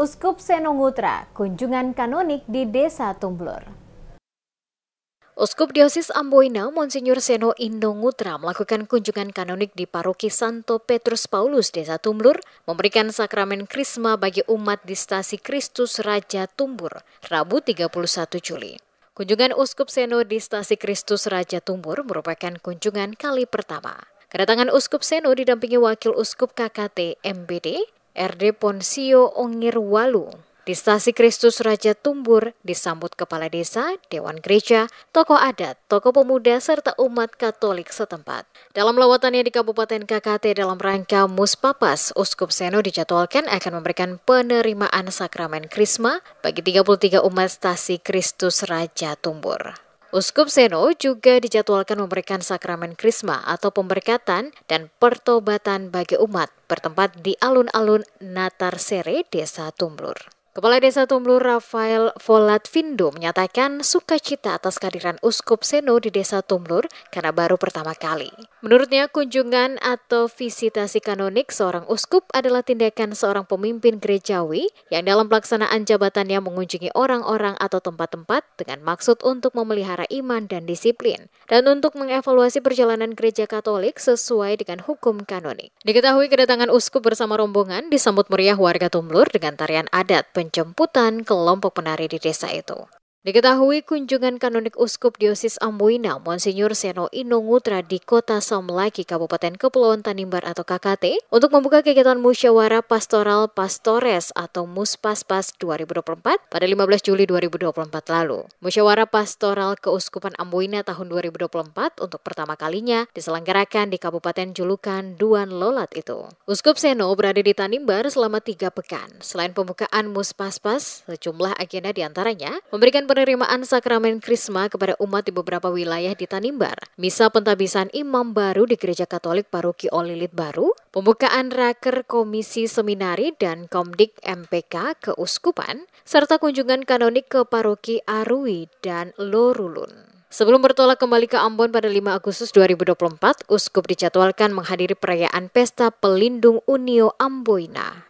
Uskup Seno Ngutra, kunjungan kanonik di Desa Tumblur. Uskup Diosis Amboina Monsinyur Seno Indo Ngutra melakukan kunjungan kanonik di Paroki Santo Petrus Paulus Desa Tumblur, memberikan sakramen Krisma bagi umat di Stasi Kristus Raja Tumbur, Rabu 31 Juli. Kunjungan Uskup Seno di Stasi Kristus Raja Tumbur merupakan kunjungan kali pertama. Kedatangan Uskup Seno didampingi Wakil Uskup KKT MBD, RD Ponsio Ongirwalu. Di Stasi Kristus Raja Tumbur disambut Kepala Desa, Dewan Gereja, tokoh adat, tokoh pemuda, serta umat Katolik setempat. Dalam lawatannya di Kabupaten KKT dalam rangka Muspapas, Uskup Seno dijadwalkan akan memberikan penerimaan sakramen Krisma bagi 33 umat Stasi Kristus Raja Tumbur. Uskup Seno juga dijadwalkan memberikan sakramen Krisma atau pemberkatan dan pertobatan bagi umat bertempat di alun-alun Natarsere, Desa Tumblur. Kepala Desa Tumblur Rafael Volatvindo menyatakan sukacita atas kehadiran Uskup Seno di Desa Tumblur karena baru pertama kali. Menurutnya, kunjungan atau visitasi kanonik seorang uskup adalah tindakan seorang pemimpin gerejawi yang dalam pelaksanaan jabatannya mengunjungi orang-orang atau tempat-tempat dengan maksud untuk memelihara iman dan disiplin, dan untuk mengevaluasi perjalanan gereja Katolik sesuai dengan hukum kanonik. Diketahui kedatangan uskup bersama rombongan disambut meriah warga Tumblur dengan tarian adat penjemputan kelompok penari di desa itu. Diketahui kunjungan kanonik Uskup Diosis Amboina Monsinyur Seno Indo Ngutra di Kota Samlaki, Kabupaten Kepulauan Tanimbar atau KKT untuk membuka kegiatan Musyawarah Pastoral Pastores atau Muspaspas 2024 pada 15 Juli 2024 lalu. Musyawarah Pastoral Keuskupan Amboina tahun 2024 untuk pertama kalinya diselenggarakan di Kabupaten Julukan Duan Lolat itu. Uskup Seno berada di Tanimbar selama 3 pekan. Selain pembukaan Muspaspas, sejumlah agenda diantaranya memberikan penerimaan sakramen Krisma kepada umat di beberapa wilayah di Tanimbar, misa pentabisan imam baru di Gereja Katolik Paroki Olilit Baru, pembukaan raker komisi seminari dan komdik MPK keuskupan, serta kunjungan kanonik ke Paroki Arui dan Lorulun. Sebelum bertolak kembali ke Ambon pada 5 Agustus 2024, Uskup dijadwalkan menghadiri perayaan Pesta Pelindung Unio Amboina.